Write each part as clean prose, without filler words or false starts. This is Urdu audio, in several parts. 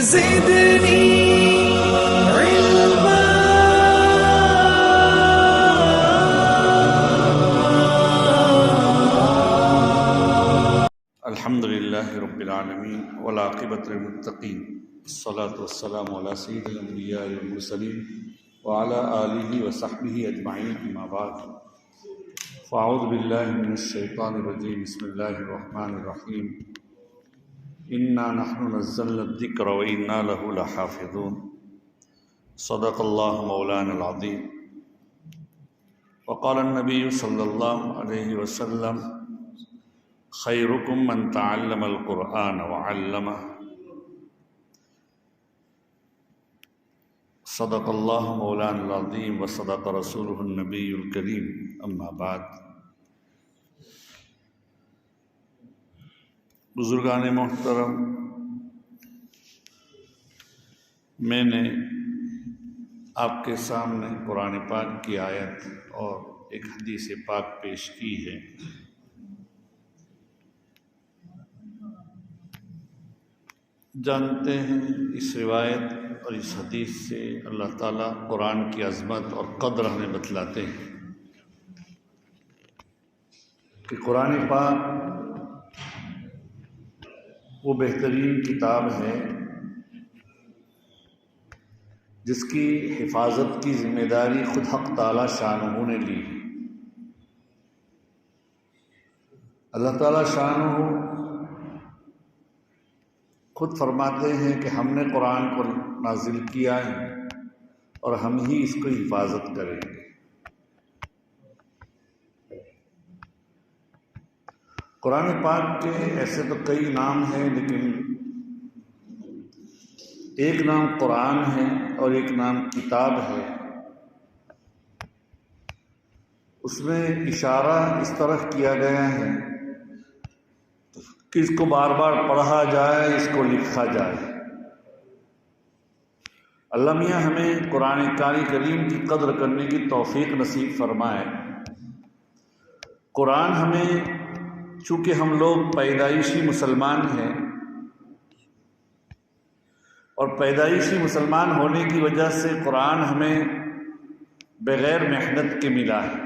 زدني علما. الحمد لله رب العالمين والعاقبة للمتقين والصلاة والسلام على سيد الأنبياء والمرسلين وعلى آله وصحبه أجمعين أما بعد فأعوذ بالله من الشيطان الرجيم بسم الله الرحمن الرحيم إنا نحن نزلنا الذكر وإنا له لحافظون صدق الله مولانا العظيم. وقال النبي صلى الله عليه وسلم خيركم من تعلم القرآن وعلمه صدق الله مولانا العظيم وصدق رسوله النبي الكريم اما بعد. بزرگان محترم، میں نے آپ کے سامنے قرآن پاک کی آیت اور ایک حدیث پاک پیش کی ہے. جانتے ہیں اس روایت اور اس حدیث سے اللہ تعالیٰ قرآن کی عظمت اور قدر ہمیں بتلاتے ہیں کہ قرآن پاک وہ بہترین کتاب ہے جس کی حفاظت کی ذمہ داری خود حق تعالیٰ شانہ نے لی. اللہ تعالیٰ شانہ خود فرماتے ہیں کہ ہم نے قرآن کو نازل کیا ہے اور ہم ہی اس کو حفاظت کریں گے. قرآن پاک کے ایسے تو کئی نام ہیں، لیکن ایک نام قرآن ہے اور ایک نام کتاب ہے. اس میں اشارہ اس طرح کیا گیا ہے کہ اس کو بار بار پڑھا جائے، اس کو لکھا جائے. اللہ میاں ہمیں قرآن کریم کی قدر کرنے کی توفیق نصیب فرمائے. قرآن ہمیں، چونکہ ہم لوگ پیدائشی مسلمان ہیں اور پیدائشی مسلمان ہونے کی وجہ سے قرآن ہمیں بغیر محنت کے ملا ہے.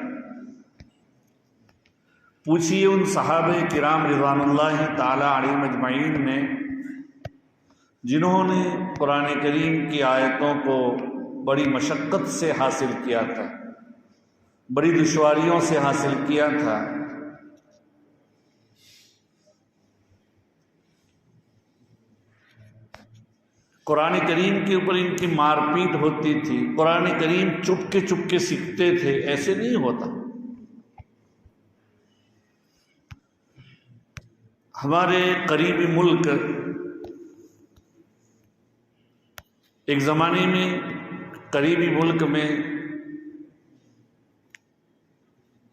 پوچھیے ان صحابہ کرام رضوان اللہ تعالی علیہم اجمعین نے جنہوں نے قرآن کریم کی آیتوں کو بڑی مشقت سے حاصل کیا تھا، بڑی دشواریوں سے حاصل کیا تھا. قرآن کریم کے اوپر ان کی مار پیٹ ہوتی تھی. قرآن کریم چپکے سیکھتے تھے، ایسے نہیں ہوتا. ہمارے قریبی ملک ایک زمانے میں قریبی ملک میں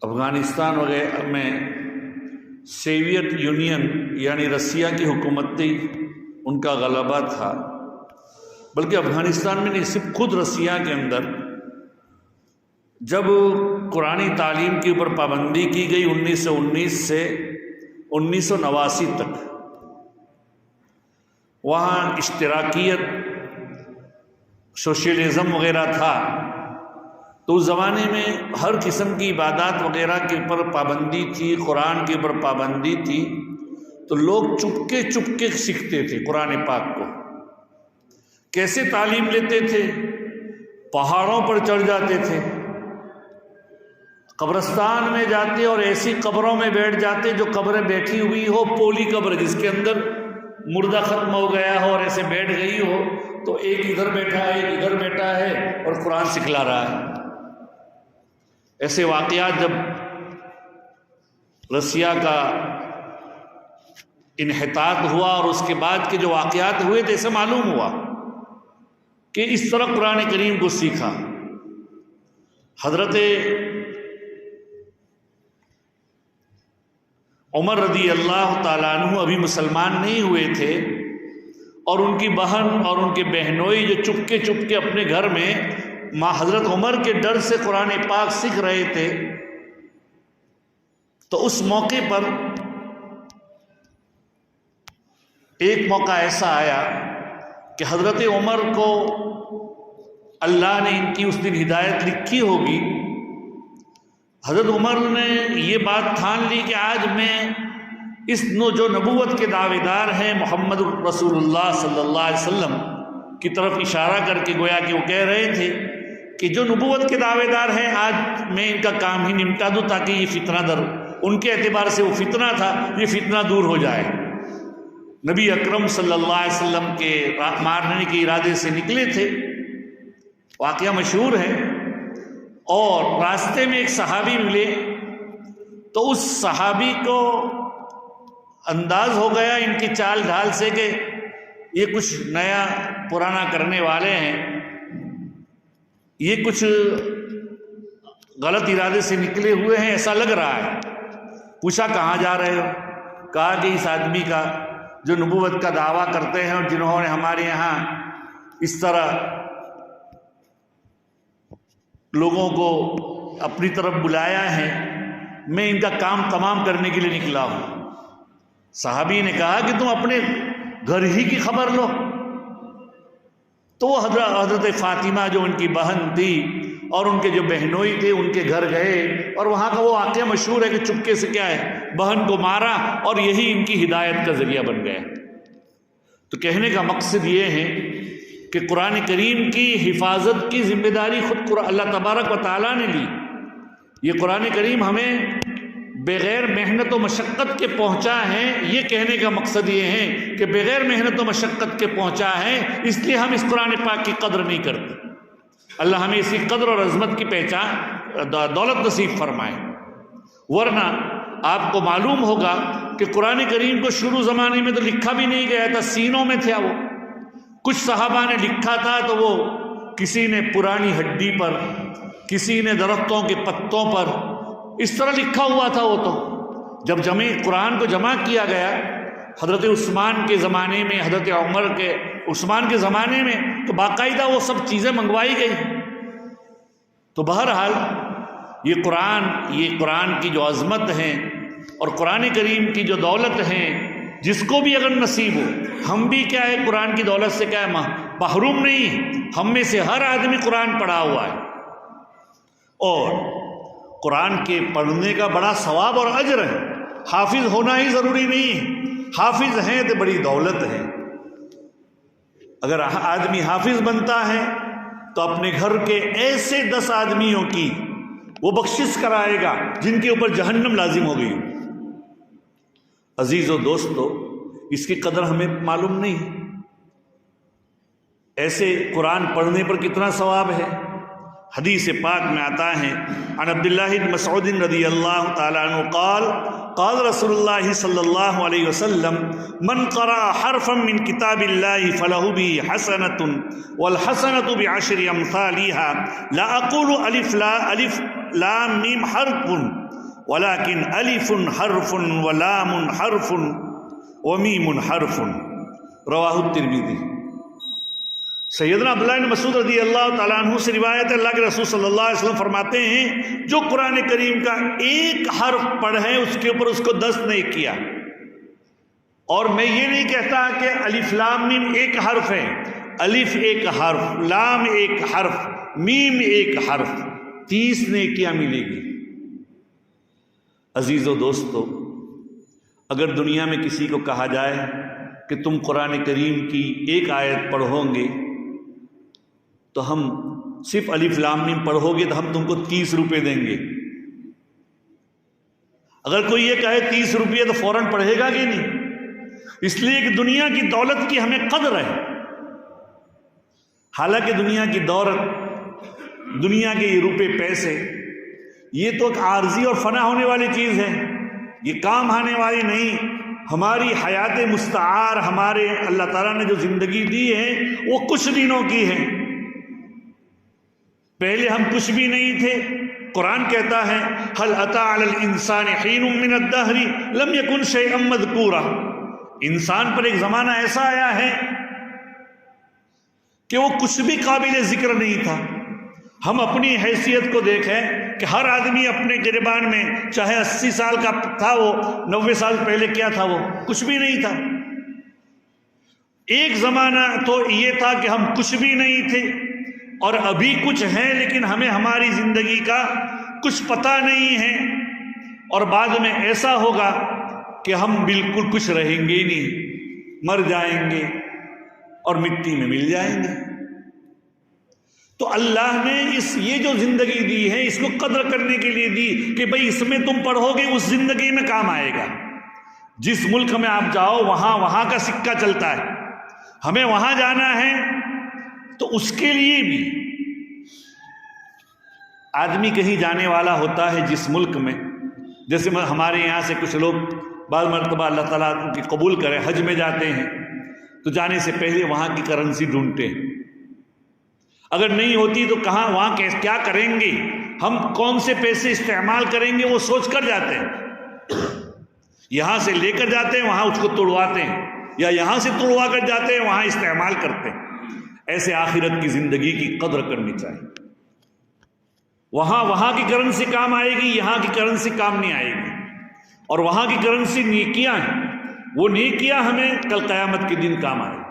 افغانستان وغیرہ میں سوویت یونین یعنی رسیا کی حکومت تھی، ان کا غلبہ تھا. بلکہ افغانستان میں نہیں، صرف خود رسیا کے اندر جب قرآنی تعلیم کے اوپر پابندی کی گئی 1919 سے 1989 تک، وہاں اشتراکیت، سوشلزم وغیرہ تھا، تو اس زمانے میں ہر قسم کی عبادات وغیرہ کے اوپر پابندی تھی، قرآن کے اوپر پابندی تھی. تو لوگ چپکے سیکھتے تھے قرآن پاک کو. کیسے تعلیم لیتے تھے؟ پہاڑوں پر چڑھ جاتے تھے، قبرستان میں جاتے اور ایسی قبروں میں بیٹھ جاتے جو قبریں بیٹھی ہوئی ہو، پولی قبر جس کے اندر مردہ ختم ہو گیا ہو اور ایسے بیٹھ گئی ہو، تو ایک ادھر بیٹھا ہے ایک ادھر بیٹھا ہے اور قرآن سکھلا رہا ہے. ایسے واقعات جب رسیا کا انحطاط ہوا اور اس کے بعد کے جو واقعات ہوئے تھے، اسے معلوم ہوا کہ اس طرح قرآن کریم کو سیکھا. حضرت عمر رضی اللہ تعالیٰ عنہ ابھی مسلمان نہیں ہوئے تھے، اور ان کی بہن اور ان کے بہنوئی جو چپکے اپنے گھر میں ماں حضرت عمر کے ڈر سے قرآن پاک سیکھ رہے تھے. تو اس موقع پر ایک موقع ایسا آیا کہ حضرت عمر کو اللہ نے ان کی اس دن ہدایت لکھی ہوگی، حضرت عمر نے یہ بات ٹھان لی کہ آج میں اس جو نبوت کے دعوے دار ہیں محمد رسول اللہ صلی اللہ علیہ وسلم کی طرف اشارہ کر کے گویا کہ وہ کہہ رہے تھے کہ جو نبوت کے دعوے دار ہیں آج میں ان کا کام ہی نمٹا دوں تاکہ یہ فتنہ در ان کے اعتبار سے وہ فتنہ تھا، یہ فتنہ دور ہو جائے۔ نبی اکرم صلی اللہ علیہ وسلم کے مارنے کے ارادے سے نکلے تھے، واقعہ مشہور ہے، اور راستے میں ایک صحابی ملے تو اس صحابی کو انداز ہو گیا ان کی چال ڈھال سے کہ یہ کچھ نیا پرانا کرنے والے ہیں، یہ کچھ غلط ارادے سے نکلے ہوئے ہیں ایسا لگ رہا ہے۔ پوچھا کہاں جا رہے ہو؟ کہا کہ اس آدمی کا جو نبوت کا دعویٰ کرتے ہیں اور جنہوں نے ہمارے یہاں اس طرح لوگوں کو اپنی طرف بلایا ہے، میں ان کا کام تمام کرنے کے لیے نکلا ہوں۔ صحابی نے کہا کہ تم اپنے گھر ہی کی خبر لو۔ تو وہ حضرت فاطمہ جو ان کی بہن تھی اور ان کے جو بہنوئی تھے ان کے گھر گئے، اور وہاں کا وہ واقعہ مشہور ہے کہ چپکے سے کیا ہے بہن کو مارا، اور یہی ان کی ہدایت کا ذریعہ بن گیا۔ تو کہنے کا مقصد یہ ہے کہ قرآن کریم کی حفاظت کی ذمہ داری خود اللہ تبارک و تعالیٰ نے لی۔ یہ قرآن کریم ہمیں بغیر محنت و مشقت کے پہنچا ہے، یہ کہنے کا مقصد یہ ہے کہ بغیر محنت و مشقت کے پہنچا ہے، اس لیے ہم اس قرآن پاک کی قدر نہیں کرتے۔ اللہ ہمیں اسی قدر اور عظمت کی پہچان دولت نصیب فرمائے۔ ورنہ آپ کو معلوم ہوگا کہ قرآن کریم کو شروع زمانے میں تو لکھا بھی نہیں گیا تھا، سینوں میں تھا وہ۔ کچھ صحابہ نے لکھا تھا تو وہ کسی نے پرانی ہڈی پر، کسی نے درختوں کے پتوں پر، اس طرح لکھا ہوا تھا وہ۔ تو جب قرآن کو جمع کیا گیا حضرت عثمان کے زمانے میں، حضرت عثمان کے زمانے میں، تو باقاعدہ وہ سب چیزیں منگوائی گئی۔ تو بہرحال یہ قرآن کی جو عظمت ہے اور قرآن کریم کی جو دولت ہے، جس کو بھی اگر نصیب ہو، ہم بھی کیا ہے قرآن کی دولت سے کیا ہے محروم نہیں۔ ہم میں سے ہر آدمی قرآن پڑھا ہوا ہے، اور قرآن کے پڑھنے کا بڑا ثواب اور اجر ہے۔ حافظ ہونا ہی ضروری نہیں ہے، حافظ ہیں تو بڑی دولت ہے۔ اگر آدمی حافظ بنتا ہے تو اپنے گھر کے ایسے 10 آدمیوں کی وہ بخشش کرائے گا جن کے اوپر جہنم لازم ہو گئی۔ عزیز و دوستو، اس کی قدر ہمیں معلوم نہیں ہے۔ ایسے قرآن پڑھنے پر کتنا ثواب ہے۔ حدیث پاک میں آتا ہے عن عبداللہ بن مسعود رضی اللہ تعالیٰ عنہ قال قال رسول اللہ صلی اللہ علیہ وسلم من قرأ حرفا من کتاب اللہ فلہ به حسنة والحسنة بعشر امثالها لا اقول الف لام میم حرف ولكن الف حرف ولام حرف ومیم حرف، رواہ الترمذی۔ سیدنا عبداللہ بن مسعود رضی اللہ تعالیٰ عنہ سے روایت ہے، اللہ کے رسول صلی اللہ علیہ وسلم فرماتے ہیں جو قرآن کریم کا ایک حرف پڑھے اس کے اوپر اس کو 10 نہیں کیا۔ اور میں یہ نہیں کہتا کہ الف لام میم ایک حرف ہے، الف ایک حرف، لام ایک حرف، میم ایک حرف، 30 نیکیاں ملے گی۔ عزیز و دوستو، اگر دنیا میں کسی کو کہا جائے کہ تم قرآن کریم کی ایک آیت پڑھو گے تو ہم صرف الف لام میم پڑھو گے تو ہم تم کو 30 روپے دیں گے، اگر کوئی یہ کہے 30 روپے تو فوراً پڑھے گا کہ نہیں؟ اس لیے کہ دنیا کی دولت کی ہمیں قدر ہے۔ حالانکہ دنیا کی دولت، دنیا کے یہ روپے پیسے، یہ تو ایک عارضی اور فنا ہونے والی چیز ہے، یہ کام آنے والی نہیں۔ ہماری حیات مستعار، ہمارے اللہ تعالیٰ نے جو زندگی دی ہے وہ کچھ دنوں کی ہے، پہلے ہم کچھ بھی نہیں تھے۔ قرآن کہتا ہے هل اتى على الانسان حين من الدهر لم يكن شيئا مذكورا، انسان پر ایک زمانہ ایسا آیا ہے کہ وہ کچھ بھی قابل ذکر نہیں تھا۔ ہم اپنی حیثیت کو دیکھیں کہ ہر آدمی اپنے گریبان میں چاہے 80 سال کا تھا وہ 90 سال پہلے کیا تھا، وہ کچھ بھی نہیں تھا۔ ایک زمانہ تو یہ تھا کہ ہم کچھ بھی نہیں تھے اور ابھی کچھ ہیں لیکن ہمیں ہماری زندگی کا کچھ پتہ نہیں ہے، اور بعد میں ایسا ہوگا کہ ہم بالکل کچھ رہیں گے ہی نہیں، مر جائیں گے اور مٹی میں مل جائیں گے۔ تو اللہ نے یہ جو زندگی دی ہے اس کو قدر کرنے کے لیے دی کہ بھئی اس میں تم پڑھو گے اس زندگی میں کام آئے گا۔ جس ملک میں آپ جاؤ وہاں کا سکہ چلتا ہے، ہمیں وہاں جانا ہے تو اس کے لیے بھی آدمی کہیں جانے والا ہوتا ہے جس ملک میں، جیسے ہمارے یہاں سے کچھ لوگ بعض مرتبہ اللہ تعالیٰ ان کی قبول کرے حج میں جاتے ہیں تو جانے سے پہلے وہاں کی کرنسی ڈھونڈتے ہیں، اگر نہیں ہوتی تو وہاں کیا کریں گے، ہم کون سے پیسے استعمال کریں گے وہ سوچ کر جاتے ہیں۔ یہاں سے لے کر جاتے ہیں وہاں اس کو توڑواتے ہیں، یا یہاں سے توڑوا کر جاتے ہیں وہاں استعمال کرتے ہیں۔ ایسے آخرت کی زندگی کی قدر کرنی چاہیے۔ وہاں کی کرنسی کام آئے گی، یہاں کی کرنسی کام نہیں آئے گی، اور وہاں کی کرنسی نیکیاں ہیں، وہ نیکیاں ہمیں کل قیامت کے دن کام آئے گی۔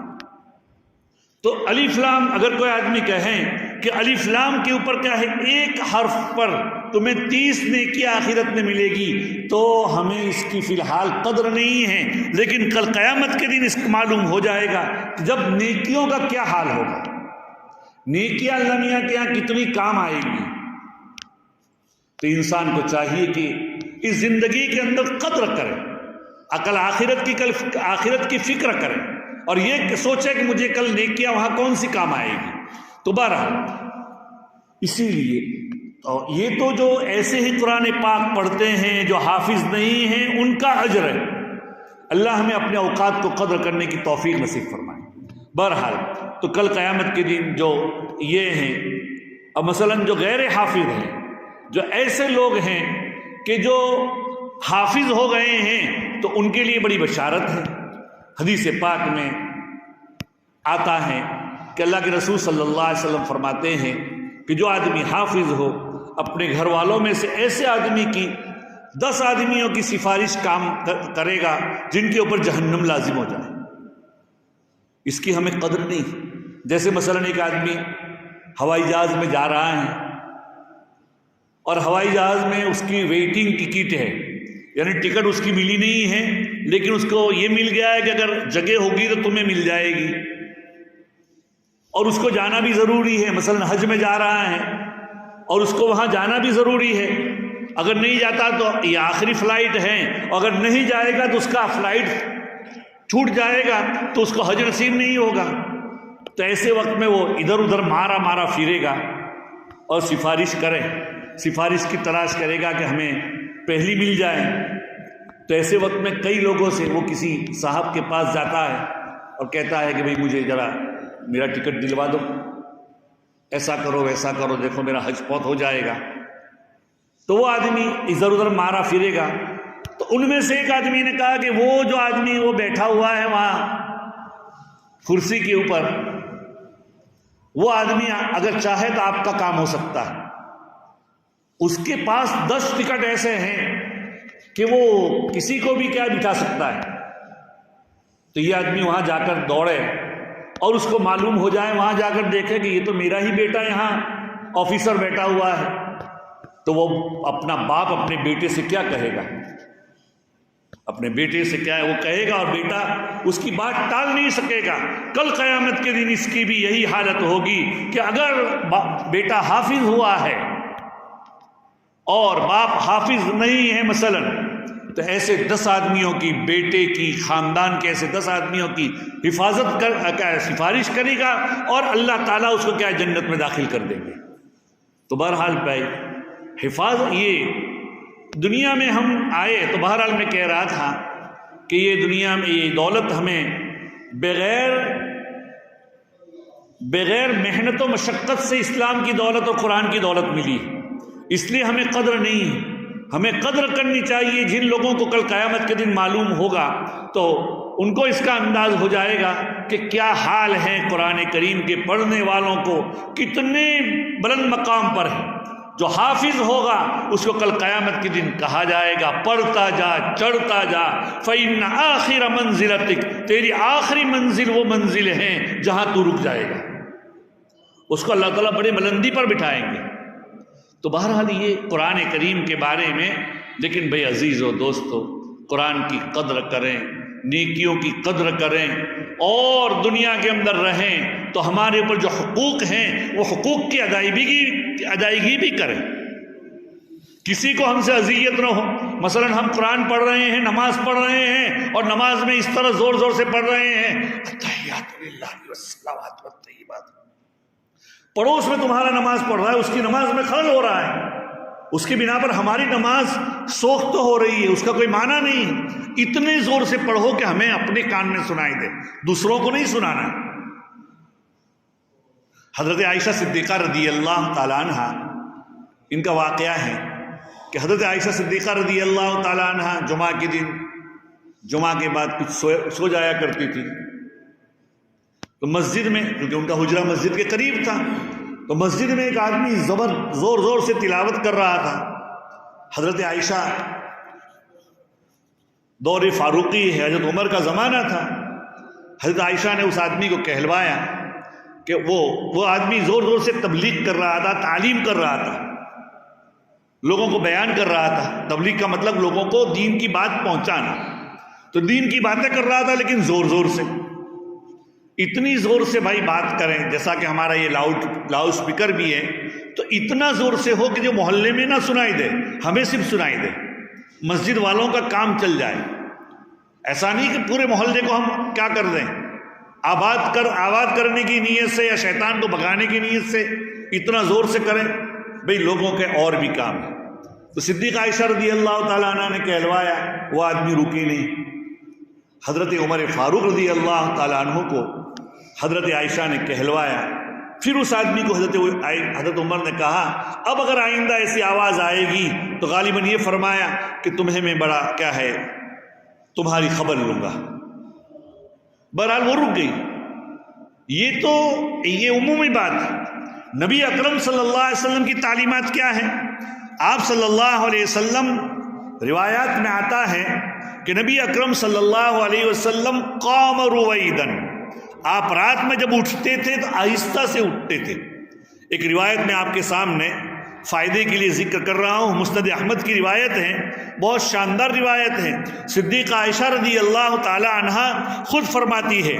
تو الف لام اگر کوئی آدمی کہیں کہ الف لام کے اوپر کیا ہے، ایک حرف پر تمہیں 30 نیکیاں آخرت میں ملے گی، تو ہمیں اس کی فی الحال قدر نہیں ہے، لیکن کل قیامت کے دن اس کو معلوم ہو جائے گا کہ جب نیکیوں کا کیا حال ہوگا، نیکیاں اللہ میاں کے یہاں کتنی کام آئے گی۔ تو انسان کو چاہیے کہ اس زندگی کے اندر قدر کرے، عقل آخرت کی فکر کرے، اور یہ سوچے کہ مجھے کل نیکیاں وہاں کون سی کام آئے گی۔ تو بہرحال اسی لیے یہ تو جو ایسے ہی قرآن پاک پڑھتے ہیں جو حافظ نہیں ہیں ان کا اجر ہے، اللہ ہمیں اپنے اوقات کو قدر کرنے کی توفیق نصیب فرمائے۔ بہرحال تو کل قیامت کے دن جو یہ ہیں، اب مثلاً جو غیر حافظ ہیں، جو ایسے لوگ ہیں کہ جو حافظ ہو گئے ہیں، تو ان کے لیے بڑی بشارت ہے۔ حدیث پاک میں آتا ہے کہ اللہ کے رسول صلی اللہ علیہ وسلم فرماتے ہیں کہ جو آدمی حافظ ہو اپنے گھر والوں میں سے ایسے آدمی کی 10 آدمیوں کی سفارش کام کرے گا جن کے اوپر جہنم لازم ہو جائے۔ اس کی ہمیں قدر نہیں۔ جیسے مثلاً ایک آدمی ہوائی جہاز میں جا رہا ہے اور ہوائی جہاز میں اس کی ویٹنگ ٹکٹ ہے، یعنی ٹکٹ اس کی ملی نہیں ہے، لیکن اس کو یہ مل گیا ہے کہ اگر جگہ ہوگی تو تمہیں مل جائے گی، اور اس کو جانا بھی ضروری ہے۔ مثلا حج میں جا رہا ہے اور اس کو وہاں جانا بھی ضروری ہے، اگر نہیں جاتا تو یہ آخری فلائٹ ہے، اور اگر نہیں جائے گا تو اس کا فلائٹ چھوٹ جائے گا تو اس کو حج نصیب نہیں ہوگا۔ تو ایسے وقت میں وہ ادھر ادھر مارا پھرے گا اور سفارش کی تلاش کرے گا کہ ہمیں پہلی مل جائے۔ تو ایسے وقت میں کئی لوگوں سے وہ کسی صاحب کے پاس جاتا ہے اور کہتا ہے کہ بھئی مجھے ذرا میرا ٹکٹ دلوا دو، ایسا کرو ویسا کرو، دیکھو میرا حج فوت ہو جائے گا۔ تو وہ آدمی ادھر ادھر مارا پھرے گا۔ تو ان میں سے ایک آدمی نے کہا کہ وہ جو آدمی وہ بیٹھا ہوا ہے وہاں کرسی کے اوپر، وہ آدمی اگر چاہے تو آپ کا کام ہو سکتا ہے۔ اس کے پاس 10 ٹکٹ ایسے ہیں کہ وہ کسی کو بھی کیا بٹھا سکتا ہے۔ تو یہ آدمی وہاں جا کر دوڑے اور اس کو معلوم ہو جائے، وہاں جا کر دیکھے کہ یہ تو میرا ہی بیٹا یہاں آفیسر بیٹھا ہوا ہے، تو وہ اپنا باپ اپنے بیٹے سے کیا کہے گا، اپنے بیٹے سے کیا ہے وہ کہے گا، اور بیٹا اس کی بات ٹال نہیں سکے گا۔ کل قیامت کے دن اس کی بھی یہی حالت ہوگی کہ اگر بیٹا حافظ ہوا ہے اور باپ حافظ نہیں ہے مثلاً، تو ایسے 10 آدمیوں کی، بیٹے کی، خاندان کے ایسے 10 آدمیوں کی حفاظت سفارش کرے گا، اور اللہ تعالیٰ اس کو کیا جنت میں داخل کر دیں گے۔ تو بہرحال بھائی حفاظت، یہ دنیا میں ہم آئے تو بہرحال میں کہہ رہا تھا کہ یہ دنیا میں یہ دولت ہمیں بغیر محنت و مشقت سے اسلام کی دولت اور قرآن کی دولت ملی، اس لیے ہمیں قدر نہیں ہے۔ ہمیں قدر کرنی چاہیے جن لوگوں کو کل قیامت کے دن معلوم ہوگا تو ان کو اس کا انداز ہو جائے گا کہ کیا حال ہے، قرآن کریم کے پڑھنے والوں کو کتنے بلند مقام پر ہے، جو حافظ ہوگا اس کو کل قیامت کے دن کہا جائے گا پڑھتا جا چڑھتا جا، فَإِنَّ آخِرَ مَنزِلَتِكَ، تیری آخری منزل وہ منزل ہیں جہاں تو رک جائے گا۔ اس کو اللہ تعالیٰ بڑے بلندی پر بٹھائیں گے۔ تو بہرحال یہ قرآن کریم کے بارے میں، لیکن بھئی عزیز و دوستو، قرآن کی قدر کریں، نیکیوں کی قدر کریں اور دنیا کے اندر رہیں تو ہمارے اوپر جو حقوق ہیں وہ حقوق کی ادائیگی بھی کریں۔ کسی کو ہم سے اذیت نہ ہو۔ مثلا ہم قرآن پڑھ رہے ہیں، نماز پڑھ رہے ہیں، اور نماز میں اس طرح زور زور سے پڑھ رہے ہیں التحیات للہ والصلوات والطیبات، پڑوس میں تمہارا نماز پڑھ رہا ہے، اس کی نماز میں خلل ہو رہا ہے، اس کی بنا پر ہماری نماز سوخت ہو رہی ہے، اس کا کوئی معنی نہیں۔ اتنے زور سے پڑھو کہ ہمیں اپنے کان میں سنائی دے، دوسروں کو نہیں سنانا۔ حضرت عائشہ صدیقہ رضی اللہ تعالیٰ عنہ، ان کا واقعہ ہے کہ حضرت عائشہ صدیقہ رضی اللہ تعالیٰ عنہ جمعہ کے دن، جمعہ کے بعد کچھ سو جایا کرتی تھی، تو مسجد میں، کیونکہ ان کا حجرہ مسجد کے قریب تھا، تو مسجد میں ایک آدمی زور زور سے تلاوت کر رہا تھا۔ حضرت عائشہ، دور فاروقی ہے، حضرت عمر کا زمانہ تھا، حضرت عائشہ نے اس آدمی کو کہلوایا کہ وہ آدمی زور زور سے تبلیغ کر رہا تھا، تعلیم کر رہا تھا، لوگوں کو بیان کر رہا تھا۔ تبلیغ کا مطلب لوگوں کو دین کی بات پہنچانا، تو دین کی باتیں کر رہا تھا لیکن زور زور سے، اتنی زور سے بھائی بات کریں، جیسا کہ ہمارا یہ لاؤڈ اسپیکر بھی ہے، تو اتنا زور سے ہو کہ جو محلے میں نہ سنائی دے، ہمیں صرف سنائی دے، مسجد والوں کا کام چل جائے۔ ایسا نہیں کہ پورے محلے کو ہم کیا کر دیں، آباد کرنے کی نیت سے یا شیطان کو بھگانے کی نیت سے اتنا زور سے کریں، بھئی لوگوں کے اور بھی کام ہے۔ تو صدیقہ عائشہ رضی اللہ تعالیٰ عنہ نے کہلوایا، وہ آدمی رکی نہیں۔ حضرت عمر فاروق رضی اللہ تعالیٰ عنہ کو حضرت عائشہ نے کہلوایا، پھر اس آدمی کو حضرت عمر نے کہا اب اگر آئندہ ایسی آواز آئے گی تو غالباً یہ فرمایا کہ تمہیں میں بڑا کیا ہے تمہاری خبر لوں گا۔ بہرحال وہ رک گئی۔ یہ عمومی بات ہے۔ نبی اکرم صلی اللہ علیہ وسلم کی تعلیمات کیا ہیں؟ آپ صلی اللہ علیہ وسلم، روایات میں آتا ہے کہ نبی اکرم صلی اللہ علیہ وسلم قام رویدن، آپ رات میں جب اٹھتے تھے تو آہستہ سے اٹھتے تھے۔ ایک روایت میں آپ کے سامنے فائدے کے لیے ذکر کر رہا ہوں، مسند احمد کی روایت ہے، بہت شاندار روایت ہے۔ صدیقہ عائشہ رضی اللہ تعالی عنہا خود فرماتی ہے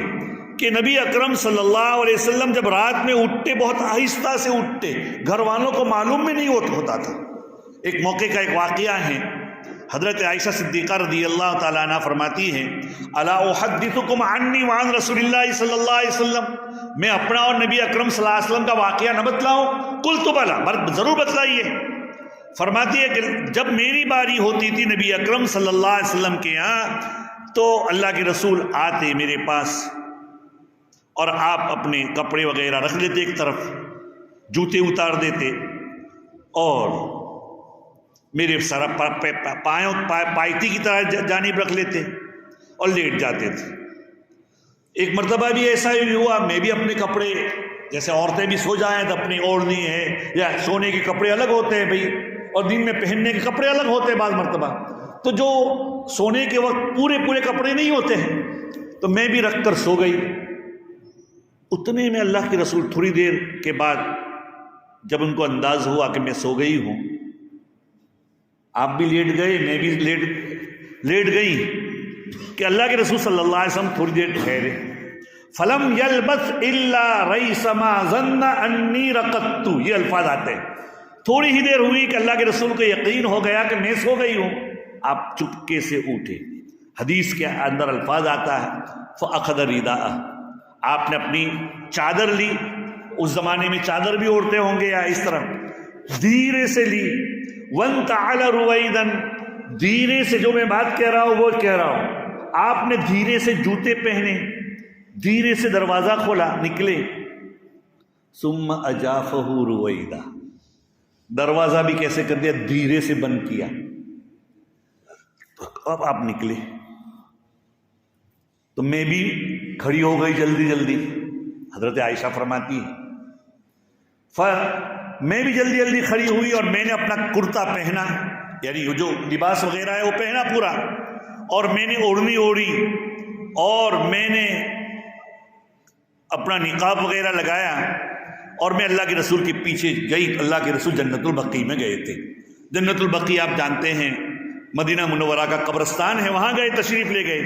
کہ نبی اکرم صلی اللہ علیہ وسلم جب رات میں اٹھتے بہت آہستہ سے اٹھتے، گھر والوں کو معلوم بھی نہیں ہوتا تھا۔ ایک موقع کا ایک واقعہ ہے، حضرت عائشہ صدیقہ رضی اللہ تعالیٰ عنہ فرماتی ہیں، الا احدثکم عنی وعن رسول اللہ صلی اللہ علیہ وسلم، میں اپنا اور نبی اکرم صلی اللہ علیہ وسلم کا واقعہ نہ بتلاؤں؟ قلت بلا، ضرور بتلائیے۔ فرماتی ہے کہ جب میری باری ہوتی تھی نبی اکرم صلی اللہ علیہ وسلم کے یہاں، تو اللہ کے رسول آتے میرے پاس اور آپ اپنے کپڑے وغیرہ رکھ لیتے ایک طرف، جوتے اتار دیتے اور میرے سر پائتی کی طرح جانب رکھ لیتے اور لیٹ جاتے تھے۔ ایک مرتبہ بھی ایسا ہی ہوا، میں بھی اپنے کپڑے، جیسے عورتیں بھی سو جائیں تو اپنی اوڑھنی ہے یا سونے کے کپڑے الگ ہوتے ہیں بھائی، اور دن میں پہننے کے کپڑے الگ ہوتے ہیں بعض مرتبہ، تو جو سونے کے وقت پورے کپڑے نہیں ہوتے ہیں، تو میں بھی رکھ کر سو گئی۔ اتنے میں اللہ کے رسول تھوڑی دیر کے بعد جب ان کو انداز ہوا کہ میں سو گئی ہوں، آپ بھی لیٹ گئے، میں بھی لیٹ گئی، کہ اللہ کے رسول صلی اللہ علیہ وسلم تھوڑی دیر ٹھہرے۔ فلم یلبث الا ریس ما ظن انی رقدت، یہ الفاظ آتے ہیں، تھوڑی ہی دیر ہوئی کہ اللہ کے رسول کو یقین ہو گیا کہ میں سو گئی ہوں، آپ چپکے سے اٹھے۔ حدیث کے اندر الفاظ آتا ہے فاخذ رداءہ، آپ نے اپنی چادر لی، اس زمانے میں چادر بھی اوڑھتے ہوں گے یا اس طرح، دھیرے سے لی، وانتعل رویدن، دھیرے سے، جو میں بات کہہ رہا ہوں وہ کہہ رہا ہوں، آپ نے دھیرے سے جوتے پہنے، دھیرے سے دروازہ کھولا، نکلے، ثم اجافہ رویدہ، دروازہ بھی کیسے کر دیا، دھیرے سے بند کیا۔ اب آپ نکلے تو میں بھی کھڑی ہو گئی جلدی۔ حضرت عائشہ فرماتی ہے میں بھی جلدی جلدی کھڑی ہوئی اور میں نے اپنا کرتا پہنا، یعنی جو لباس وغیرہ ہے وہ پہنا پورا، اور میں نے اوڑھنی اوڑھی اور میں نے اپنا نقاب وغیرہ لگایا، اور میں اللہ کے رسول کے پیچھے گئی۔ اللہ کے رسول جنت البقیع میں گئے تھے۔ جنت البقیع آپ جانتے ہیں مدینہ منورہ کا قبرستان ہے، وہاں گئے، تشریف لے گئے،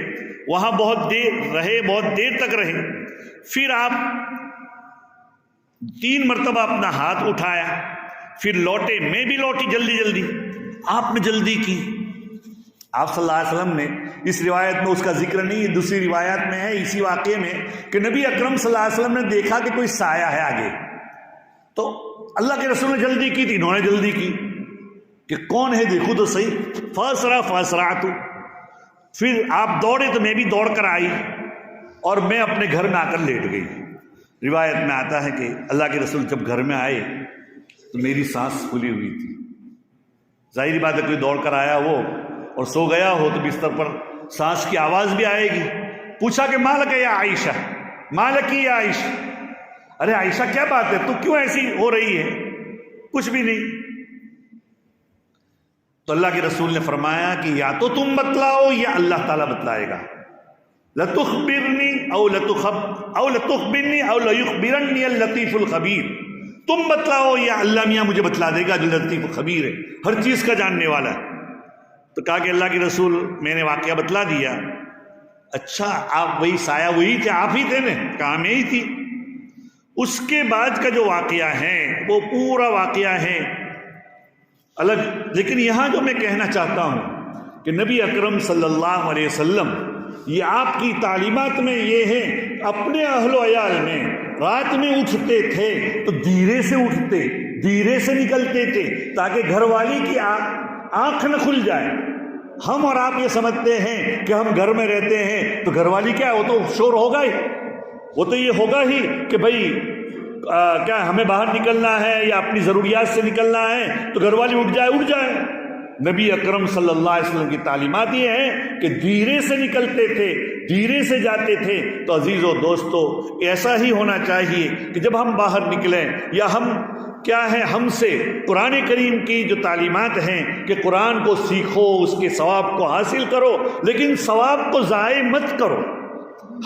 وہاں بہت دیر رہے، بہت دیر تک رہے۔ پھر آپ 3 مرتبہ اپنا ہاتھ اٹھایا، پھر لوٹے، میں بھی لوٹی جلدی جلدی۔ آپ نے جلدی کی۔ آپ صلی اللہ علیہ وسلم نے، اس روایت میں اس کا ذکر نہیں ہے، دوسری روایت میں ہے اسی واقعے میں کہ نبی اکرم صلی اللہ علیہ وسلم نے دیکھا کہ کوئی سایہ ہے آگے، تو اللہ کے رسول نے جلدی کی تھی، انہوں نے جلدی کی کہ کون ہے دیکھو تو صحیح۔ فاسرعت، پھر آپ دوڑے تو میں بھی دوڑ کر آئی، اور میں اپنے گھر میں آ کر لیٹ گئی۔ روایت میں آتا ہے کہ اللہ کے رسول جب گھر میں آئے تو میری سانس پھولی ہوئی تھی۔ ظاہری بات ہے کوئی دوڑ کر آیا ہو اور سو گیا ہو تو بستر پر سانس کی آواز بھی آئے گی۔ پوچھا کہ مالک یا عائشہ، مالکی یا عائشہ، ارے عائشہ کیا بات ہے، تو کیوں ایسی ہو رہی ہے؟ کچھ بھی نہیں۔ تو اللہ کے رسول نے فرمایا کہ یا تو تم بتلاؤ یا اللہ تعالیٰ بتلائے گا۔ لتخبرنی او لتخبرنی او لیخبرنی اللطیف الخبیر، تم بتلاؤ یا اللہ میاں مجھے بتلا دے گا جو لطیف الخبیر ہے، ہر چیز کا جاننے والا ہے۔ تو کہا کہ اللہ کے رسول میں نے واقعہ بتلا دیا۔ اچھا آپ وہی سایہ وہی تھے، آپ ہی تھے نا؟ کہا میں ہی تھی۔ اس کے بعد کا جو واقعہ ہے وہ پورا واقعہ ہے الگ، لیکن یہاں جو میں کہنا چاہتا ہوں کہ نبی اکرم صلی اللہ علیہ وسلم، یہ آپ کی تعلیمات میں یہ ہے، اپنے اہل و عیال میں رات میں اٹھتے تھے تو دھیرے سے اٹھتے، دھیرے سے نکلتے تھے تاکہ گھر والی کی آنکھ نہ کھل جائے۔ ہم اور آپ یہ سمجھتے ہیں کہ ہم گھر میں رہتے ہیں تو گھر والی کیا، وہ تو شور ہوگا ہی، وہ تو یہ ہوگا ہی کہ بھائی کیا ہمیں باہر نکلنا ہے یا اپنی ضروریات سے نکلنا ہے تو گھر والی اٹھ جائے۔ نبی اکرم صلی اللہ علیہ وسلم کی تعلیمات یہ ہیں کہ دھیرے سے نکلتے تھے، دھیرے سے جاتے تھے۔ تو عزیزو دوستو، ایسا ہی ہونا چاہیے کہ جب ہم باہر نکلیں یا ہم کیا ہے، ہم سے قرآن کریم کی جو تعلیمات ہیں کہ قرآن کو سیکھو، اس کے ثواب کو حاصل کرو، لیکن ثواب کو ضائع مت کرو۔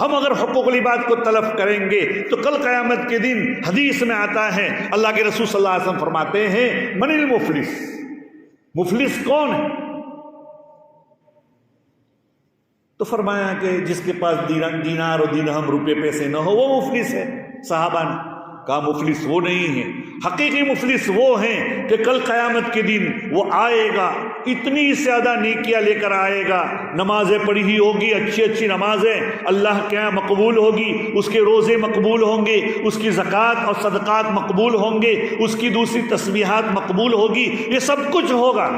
ہم اگر حقوق العباد کو تلف کریں گے تو کل قیامت کے دن حدیث میں آتا ہے، اللہ کے رسول صلی اللہ علیہ وسلم فرماتے ہیں من المفلس، مفلس کون ہے؟ تو فرمایا کہ جس کے پاس دینار اور درہم روپے پیسے نہ ہو وہ مفلس ہے۔ صحابہ نے کہا مفلس وہ نہیں ہے، حقیقی مفلس وہ ہیں کہ کل قیامت کے دن وہ آئے گا، اتنی زیادہ نیکیاں لے کر آئے گا، نمازیں پڑھی ہی ہوگی، اچھی اچھی نمازیں اللہ کے یہاں مقبول ہوگی، اس کے روزے مقبول ہوں گے، اس کی زکوٰۃ اور صدقات مقبول ہوں گے، اس کی دوسری تسبیحات مقبول ہوگی، یہ سب کچھ ہوگا،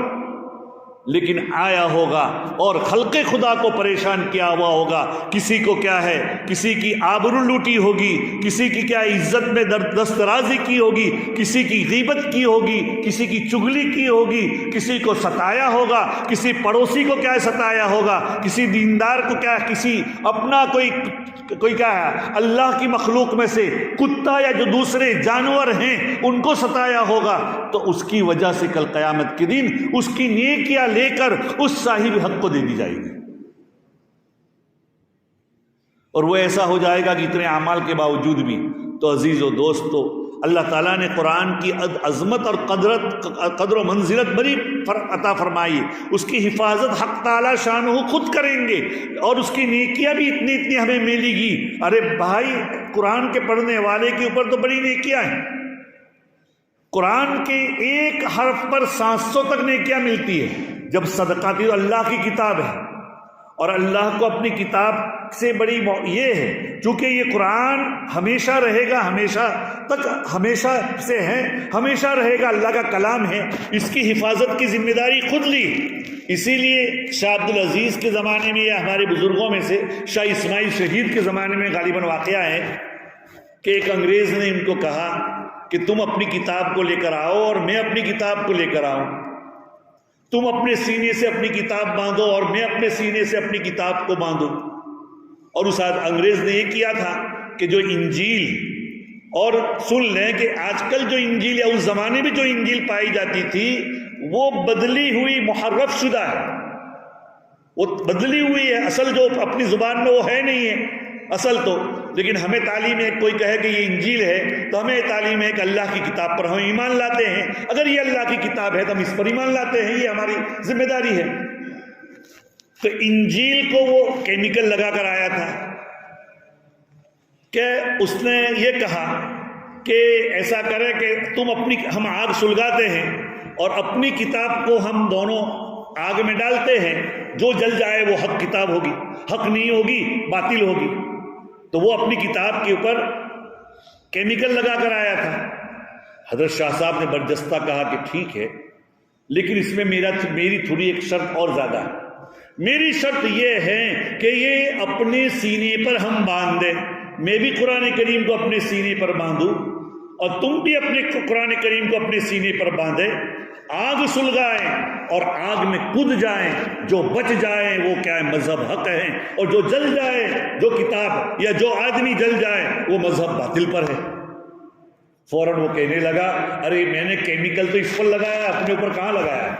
لیکن آیا ہوگا اور خلق خدا کو پریشان کیا ہوا ہوگا۔ کسی کو کیا ہے، کسی کی آبرو لوٹی ہوگی، کسی کی کیا عزت میں دسترازی کی ہوگی، کسی کی غیبت کی ہوگی، کسی کی چغلی کی ہوگی، کسی کو ستایا ہوگا، کسی پڑوسی کو کیا ستایا ہوگا، کسی دیندار کو کیا، کسی اپنا کوئی کیا ہے اللہ کی مخلوق میں سے کتا یا جو دوسرے جانور ہیں ان کو ستایا ہوگا۔ تو اس کی وجہ سے کل قیامت کے دن اس کی نیکیاں لے کر اس صاحب حق کو دے دی جائے گی، اور وہ ایسا ہو جائے گا کہ اتنے اعمال کے باوجود بھی۔ تو عزیز و دوستو، اللہ تعالیٰ نے قرآن کی عظمت اور قدر و منزلت بڑی عطا فرمائی، اس کی حفاظت حق تعالیٰ شانہ خود کریں گے، اور اس کی نیکیاں بھی اتنی ہمیں ملے گی۔ ارے بھائی، قرآن کے پڑھنے والے کے اوپر تو بڑی نیکیاں ہیں، قرآن کے ایک حرف پر 700 تک نیکیاں ملتی ہے۔ جب صدقات اللہ کی کتاب ہے اور اللہ کو اپنی کتاب سے بڑی یہ ہے، چونکہ یہ قرآن ہمیشہ رہے گا، ہمیشہ تک، ہمیشہ سے ہے، ہمیشہ رہے گا، اللہ کا کلام ہے، اس کی حفاظت کی ذمہ داری خود لی۔ اسی لیے شاہ عبدالعزیز کے زمانے میں یا ہمارے بزرگوں میں سے شاہ اسماعیل شہید کے زمانے میں غالباً واقعہ ہے کہ ایک انگریز نے ان کو کہا کہ تم اپنی کتاب کو لے کر آؤ اور میں اپنی کتاب کو لے کر آؤں، تم اپنے سینے سے اپنی کتاب باندھو اور میں اپنے سینے سے اپنی کتاب کو باندھوں۔ اور اس انگریز نے یہ کیا تھا کہ جو انجیل اور سن لیں کہ آج کل جو انجیل یا اس زمانے میں جو انجیل پائی جاتی تھی وہ بدلی ہوئی محرف شدہ ہے، وہ بدلی ہوئی ہے، اصل جو اپنی زبان میں وہ ہے نہیں ہے اصل تو. لیکن ہمیں تعلیم ہے، کوئی کہے کہ یہ انجیل ہے تو ہمیں تعلیم ہے کہ اللہ کی کتاب پر ہم ایمان لاتے ہیں. اگر یہ اللہ کی کتاب ہے تو ہم اس پر ایمان لاتے ہیں، یہ ہماری ذمہ داری ہے. تو انجیل کو وہ کیمیکل لگا کر آیا تھا کہ اس نے یہ کہا کہ ایسا کرے کہ ہم آگ سلگاتے ہیں اور اپنی کتاب کو ہم دونوں آگ میں ڈالتے ہیں، جو جل جائے وہ حق کتاب ہوگی، حق نہیں ہوگی باطل ہوگی. تو وہ اپنی کتاب کے اوپر کیمیکل لگا کر آیا تھا. حضرت شاہ صاحب نے برجستہ کہا کہ ٹھیک ہے، لیکن اس میں میری تھوڑی ایک شرط اور زیادہ ہے. میری شرط یہ ہے کہ یہ اپنے سینے پر ہم باندھ دیں، میں بھی قرآن کریم کو اپنے سینے پر باندھوں اور تم بھی اپنے قرآن کریم کو اپنے سینے پر باندھے، آگ سلگائیں اور آگ میں کود جائیں، جو بچ جائیں وہ کیا ہے مذہب حق ہے، اور جو جل جائے، جو کتاب یا جو آدمی جل جائے وہ مذہب باطل پر ہے. فوراً وہ کہنے لگا ارے میں نے کیمیکل تو اس پر لگایا، اپنے اوپر کہاں لگایا.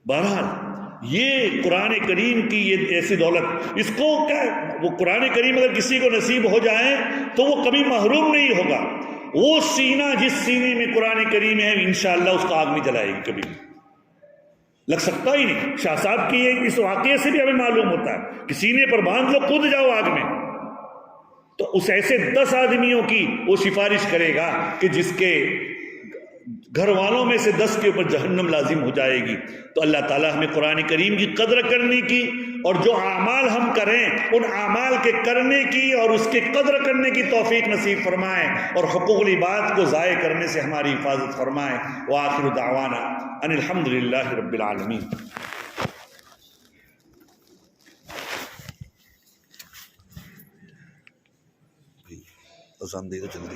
بہرحال یہ قرآن کریم کی یہ ایسی دولت، اس کو کیا وہ قرآن کریم اگر کسی کو نصیب ہو جائے تو وہ کبھی محروم نہیں ہوگا. وہ سینہ جس سینے میں قرآن کریم ہے انشاءاللہ اس کو آگ نہیں جلائے گی، کبھی لگ سکتا ہی نہیں. شاہ صاحب کی اس واقعے سے بھی ہمیں معلوم ہوتا ہے کہ سینے پر باندھ لو، کود جاؤ آگ میں. تو اس ایسے 10 آدمیوں کی وہ سفارش کرے گا کہ جس کے گھر والوں میں سے 10 کے اوپر جہنم لازم ہو جائے گی. تو اللہ تعالیٰ ہمیں قرآن کریم کی قدر کرنے کی اور جو اعمال ہم کریں ان اعمال کے کرنے کی اور اس کے قدر کرنے کی توفیق نصیب فرمائے اور حقوق العباد کو ضائع کرنے سے ہماری حفاظت فرمائے. وآخر دعوانا ان الحمدللہ رب العالمین. اذان دے دو جلدی.